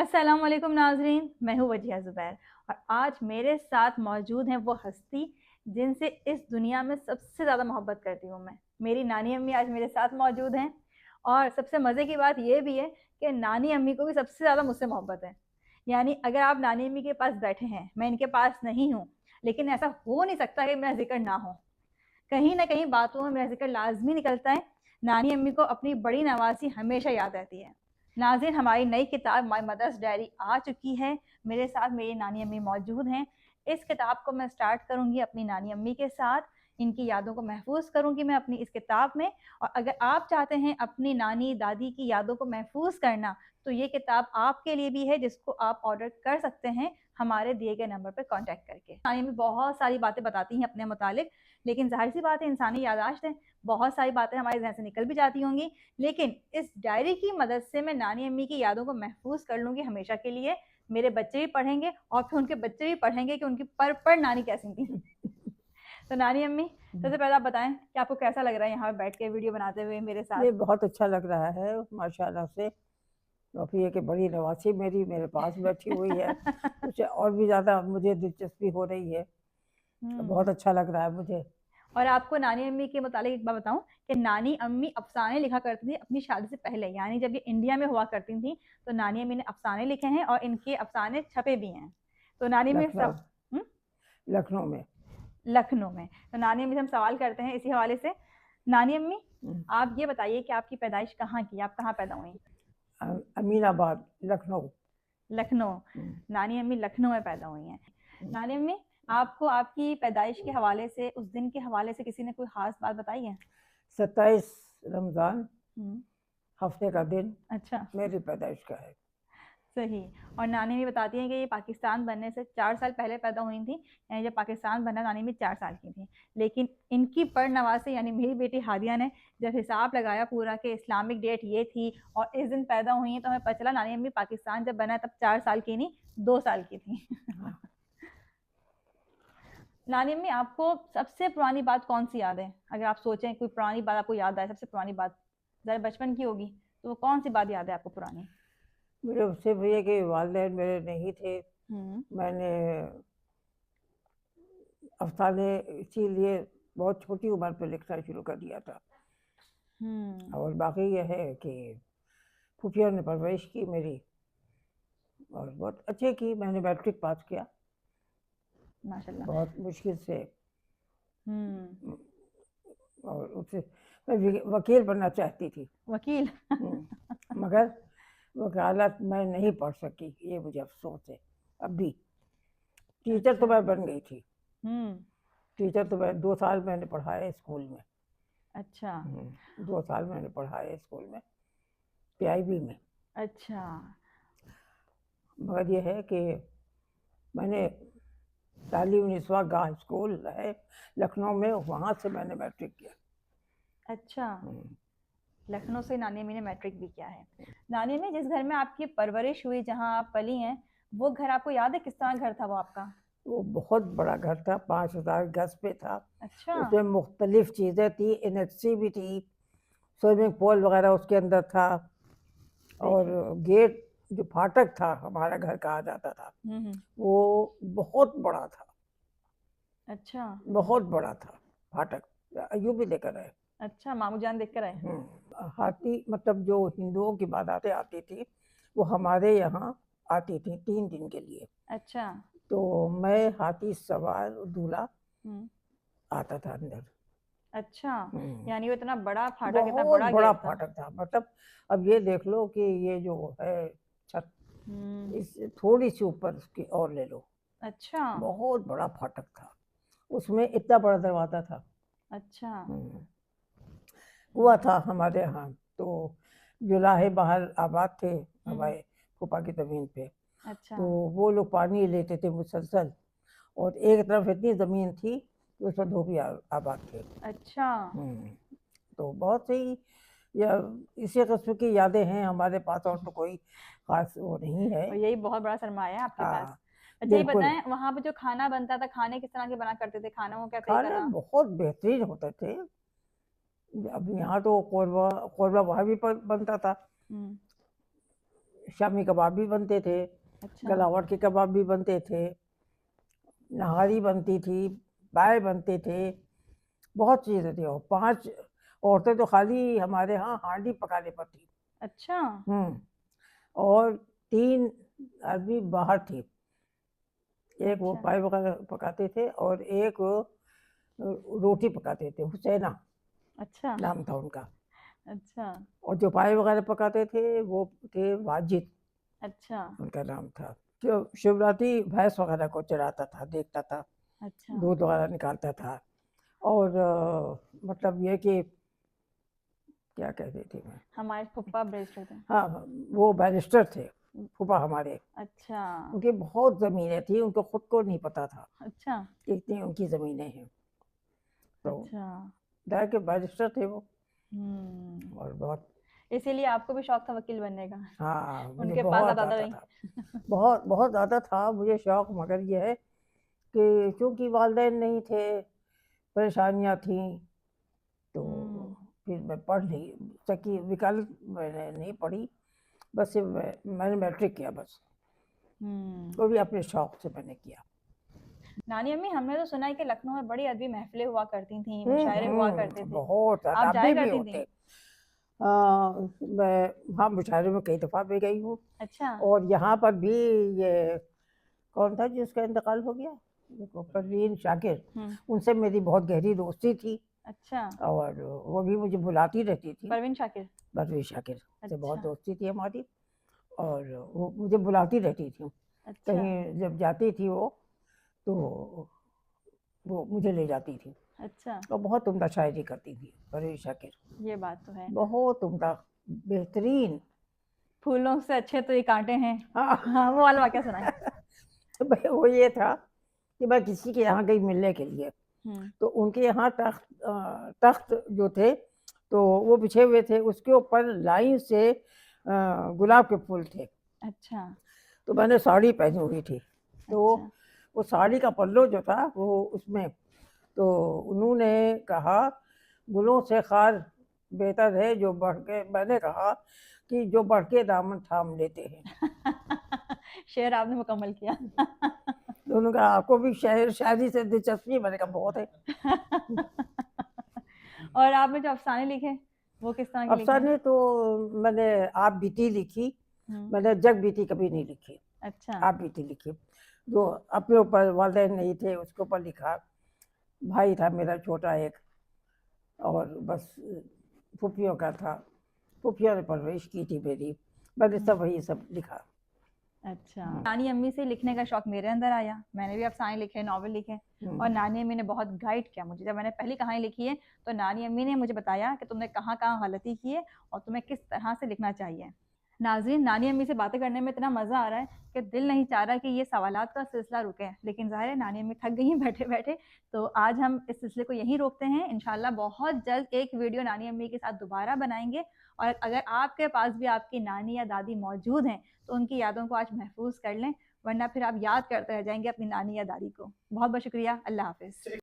अस्सलाम वालेकुम नाज़रीन, मैं हूँ वजिया ज़ुबैर और आज मेरे साथ मौजूद हैं वो हस्ती जिनसे इस दुनिया में सबसे ज़्यादा मोहब्बत करती हूँ मैं। मेरी नानी अम्मी आज मेरे साथ मौजूद हैं और सबसे मज़े की बात ये भी है कि नानी अम्मी को भी सबसे ज़्यादा मुझसे मोहब्बत है। यानी अगर आप नानी अम्मी के पास बैठे हैं, मैं इनके पास नहीं हूँ, लेकिन ऐसा हो नहीं सकता कि मेरा ज़िक्र ना हो। कहीं न कहीं बातों में मेरा ज़िक्र लाज़मी निकलता है। नानी अम्मी को अपनी बड़ी नवाज़ी हमेशा याद रहती है। नाज़रीन, हमारी नई किताब माय मदर्स डायरी आ चुकी है। मेरे साथ मेरी नानी अम्मी मौजूद हैं। इस किताब को मैं स्टार्ट करूँगी अपनी नानी अम्मी के साथ। इनकी यादों को महफ़ूज़ करूँगी मैं अपनी इस किताब में, और अगर आप चाहते हैं अपनी नानी, दादी की यादों को महफ़ूज़ करना, तो ये किताब आपके लिए भी है, जिसको आप ऑर्डर कर सकते हैं हमारे दिए गए नंबर पर कॉन्टैक्ट करके। नानी अम्मी बहुत सारी बातें बताती हैं अपने मुतालिक, लेकिन ज़ाहिर-सी बात है इंसानी याददाश्त है, बहुत सारी बातें हमारे ज़हन से निकल भी जाती होंगी। लेकिन इस डायरी की मदद से मैं नानी अम्मी की यादों को महफूज कर लूँगी हमेशा के लिए। मेरे बच्चे भी पढ़ेंगे और फिर उनके बच्चे भी पढ़ेंगे कि उनकी पर नानी कैसी थी। तो नानी अम्मी, सबसे पहले आप बताएँ कि आपको कैसा लग रहा है यहाँ पे बैठ के वीडियो बनाते हुए मेरे साथ? ये बहुत अच्छा लग रहा है माशाल्लाह से। और ये कि बड़ी नवासी मेरी मेरे पास बैठी हुई है, मुझे और भी ज़्यादा मुझे दिलचस्पी हो रही है। बहुत हुँ। अच्छा लग रहा है मुझे। और आपको नानी अम्मी के मुतालिक एक बात बताऊँ कि नानी अम्मी अफ़साने लिखा करती थी अपनी शादी से पहले, यानी जब ये इंडिया में हुआ करती थी, तो नानी अम्मी ने अफ़साने लिखे हैं और इनके अफ़साने छपे भी हैं। तो नानी अम्मी लखनऊ सब हुँ? लखनऊ में। लखनऊ में। तो नानी अम्मी से हम सवाल करते हैं इसी हवाले से। नानी अम्मी, हुँ, आप ये बताइए कि आपकी पैदाइश कहाँ की? आप कहाँ पैदा हुईं? अमीनाबाद, लखनऊ। लखनऊ। हुँ, नानी अम्मी लखनऊ में पैदा हुई हैं। हुँ। नानी अम्मी, आपको आपकी पैदाइश के हवाले से, उस दिन के हवाले से किसी ने कोई ख़ास बात बताई है? 27 रमज़ान, हुँ। हफ़्ते का दिन अच्छा। मेरी पैदाइश का है। सही। और नानी भी बताती हैं कि ये पाकिस्तान बनने से 4 साल पहले पैदा हुई थी, यानी जब पाकिस्तान बना नानी भी 4 साल की थी। लेकिन इनकी परनवासी यानी मेरी बेटी हादिया ने जब हिसाब लगाया पूरा कि इस्लामिक डेट ये थी और इस दिन पैदा हुई हैं, तो हमें पता चला नानी अम्मी पाकिस्तान जब बना तब 4 साल की नहीं, 2 साल की थी। हाँ, नानी अम्मी, आपको सबसे पुरानी बात कौन-सी याद है? अगर आप सोचें कोई पुरानी बात आपको याद आए, सबसे पुरानी बात, ज़रा बचपन की होगी, तो वो कौन-सी बात याद है आपको पुरानी? मेरे सिर्फ़ ये कि वालिदैन मेरे नहीं थे। हुँ। मैंने अफ़साने इसीलिए बहुत छोटी उम्र पे लिखना शुरू कर दिया था। हुँ। और बाकी ये है कि खुफिया ने परवरिश की मेरी, और बहुत अच्छे की। मैंने मैट्रिक पास किया माशाल्लाह। बहुत मुश्किल से। हुँ। उम, और उससे मैं वकील बनना चाहती थी। वकील। हुँ, मगर वकालत मैं नहीं पढ़ सकी, ये मुझे अफ़सोस है अब भी। टीचर तो अच्छा। मैं बन गई थी। हुँ। टीचर तो मैं 2 साल मैंने पढ़ाया स्कूल में। अच्छा। 2 साल मैंने पढ़ाया स्कूल में, पीआईबी में। अच्छा। मगर ये है कि मैंने तालीम निस्वां गाह स्कूल है लखनऊ में, वहाँ से मैंने मैट्रिक किया। अच्छा। हुँ। लखनऊ से नानी अम्मी ने मैट्रिक भी किया है। नानी अम्मी, जिस घर में आपकी परवरिश हुई, जहाँ आप पली हैं, वो घर आपको याद है किस तरह घर था वो आपका? वो बहुत बड़ा घर था, 5000 गज पे था। अच्छा। उसमें मुख्तलिफ़ चीज़ें थी, एनेक्सी भी थी, स्विमिंग पूल वगैरह उसके अंदर था। और देखें। गेट जो फाटक था, हमारा घर कहा जाता था, हुँ, हुँ। वो बहुत बड़ा था, अच्छा। बहुत बड़ा था फाटक। अय्यूब भी लेकर आए। अच्छा, मामू जान देख कर आए। हाथी मतलब जो हिंदुओं की बारातें आती थी, वो हमारे यहाँ आती थी 3 दिन के लिए। अच्छा। तो मैं हाथी सवार दूल्हा हुँ। आता था अंदर। अच्छा, हुँ। यानी वो इतना बड़ा फाटक, इतना बहुत बड़ा बड़ा गेट था। फाटक था, मतलब अब ये देख लो कि ये जो है छत, हुँ। इससे थोड़ी-सी ऊपर उसकी और ले लो, अच्छा। बहुत बड़ा फाटक था। उसमें इतना बड़ा दरवाज़ा था। अच्छा। हुँ। कुआँ हुँ। था हमारे यहाँ, तो जुलाहे बाहर आबाद थे हुँ, हुँ। हमारे फूफा की ज़मीन पे, अच्छा। तो वो लोग पानी लेते थे मुसलसल। और एक तरफ इतनी ज़मीन थी कि उसमें धोबी आबाद थे। अच्छा। हुँ। तो बहुत सही, या इसी किस्म की यादें हैं हमारे पास, और तो कोई ख़ास वो नहीं है। और यही बहुत बड़ा सरमाया है आपके पास। हाँ, अच्छा, ये बिल्कुल। बताएँ, वहाँ पे जो खाना बनता था, खाने किस तरह के बना करते थे? खानों का क्या तरीका खाने था? बहुत बेहतरीन होते थे। अब यहाँ तो कोरबा कोरबा वहाँ भी प बनता था। हुँ। शामी कबाब भी बनते थे, अच्छा। गलावट के कबाब भी बनते थे, नहारी बनती थी, पाए बनते थे, बहुत चीज़ें थी। और 5 औरतें तो खाली हमारे यहाँ हांडी पकाने पर थी। अच्छा। और 3 आदमी बाहर थे। एक वो अच्छा। पाए वगैरह पकाते थे और एक रोटी पकाते थे, हुसैना अच्छा। नाम था उनका। अच्छा। और जो पाए वगैरह पकाते थे वो थे वाजिद, अच्छा। उनका नाम था। जो शिवरात्रि भैंस वगैरह को चराता था, देखता था, अच्छा। दूध वगैरह निकालता था। और मतलब ये कि क्या कहती थी मैं, हमारे फुप्पा बैरिस्टर थे। हाँ, वो बैरिस्टर थे फूफा हमारे। अच्छा। उनकी बहुत ज़मीनें थी, उनको खुद को नहीं पता था अच्छा। कि इतनी उनकी ज़मीनें हैं। तो अच्छा। दया के बैरिस्टर थे वो। हम्म। और बहुत, इसीलिए आपको भी शौक था वकील बनने का। हाँ, मुझे उनके पास बहुत आता आता नहीं। था, बहुत बहुत ज़्यादा था मुझे शौक। मगर ये है कि चूँकि वालिदैन नहीं थे, परेशानियाँ थीं, तो फिर मैं पढ़ नहीं सकी। वकालत मैंने नहीं पढ़ी, बस सिर्फ मैंने मैट्रिक किया बस। वो भी अपने शौक से मैंने किया। नानी अम्मी, हमने तो सुना है कि लखनऊ में बड़ी अदबी महफिलें हुआ करती थी, मुशायरे हुआ करते थे। बहुत ज़्यादा, आप जाया अभी भी करती होते। थी? मैं, हाँ, मुशायरे में कई दफ़ा भी गई हूँ। अच्छा। और यहाँ पर भी ये कौन था जिसका इंतकाल हो गया, देखो, परवीन शाकिर, उनसे मेरी बहुत गहरी दोस्ती थी। अच्छा। और वो भी मुझे बुलाती रहती थी। परवीन शाकिर। परवीन शाकिर से बहुत अच्छा। दोस्ती थी हमारी। और वो मुझे बुलाती रहती थी, अच्छा। कहीं जब जाती थी वो, तो वो मुझे ले जाती थी। अच्छा। और बहुत उम्दा शायरी करती थी परवीन शाकिर, ये बात तो है। बहुत उम्दा, बेहतरीन। फूलों से अच्छे तो ये कांटे हैं। हाँ। हाँ, वो वाला वाक्य सुनाए। तो भाई वो ये था कि मैं किसी के यहाँ गई मिलने के लिए, तो उनके यहाँ तख्त जो थे, तो वो बिछे हुए थे, उसके ऊपर लाइन से गुलाब के फूल थे। अच्छा। तो मैंने साड़ी पहनी हुई थी, तो अच्छा। वो साड़ी का पल्लू जो था वो उसमें, तो उन्होंने कहा गुलों से खार बेहतर है जो बढ़ के, मैंने कहा कि जो बढ़ के दामन थाम लेते हैं। शेर आपने मुकम्मल किया। तो उन्होंने कहा आपको भी शायरी से दिलचस्पी है? मैंने कहा बहुत है। और आपने जो अफसाने लिखे, वो किस तरह के लिखे? अफसाने तो मैंने आप बीती लिखी, मैंने जग बीती कभी नहीं लिखी। अच्छा। आप बीती लिखी, जो अपने ऊपर वालिदैन नहीं थे उसके ऊपर लिखा। भाई था मेरा छोटा एक, और बस फूफियों का था, फूफियों ने परवरिश की थी मेरी, मैंने सब वही सब लिखा। अच्छा। नानी अम्मी से लिखने का शौक मेरे अंदर आया, मैंने भी अफसाने लिखे, नॉवल लिखे। और नानी अम्मी ने बहुत गाइड किया मुझे। जब मैंने पहली कहानी लिखी है तो नानी अम्मी ने मुझे बताया कि तुमने कहाँ कहाँ गलती की है और तुम्हें किस तरह से लिखना चाहिए। नाज़रीन, नानी अम्मी से बातें करने में इतना मज़ा आ रहा है कि दिल नहीं चाह रहा कि ये सवालात का सिलसिला रुके, लेकिन ज़ाहिर है नानी अम्मी थक गई हैं बैठे बैठे। तो आज हम इस सिलसिले को यहीं रोकते हैं। इंशाल्लाह बहुत जल्द एक वीडियो नानी अम्मी के साथ दोबारा बनाएंगे। और अगर आपके पास भी आपकी नानी या दादी मौजूद हैं तो उनकी यादों को आज महफूज कर लें, वरना फिर आप याद करते रह जाएंगे अपनी नानी या दादी को। बहुत बहुत शुक्रिया। अल्लाह हाफिज़।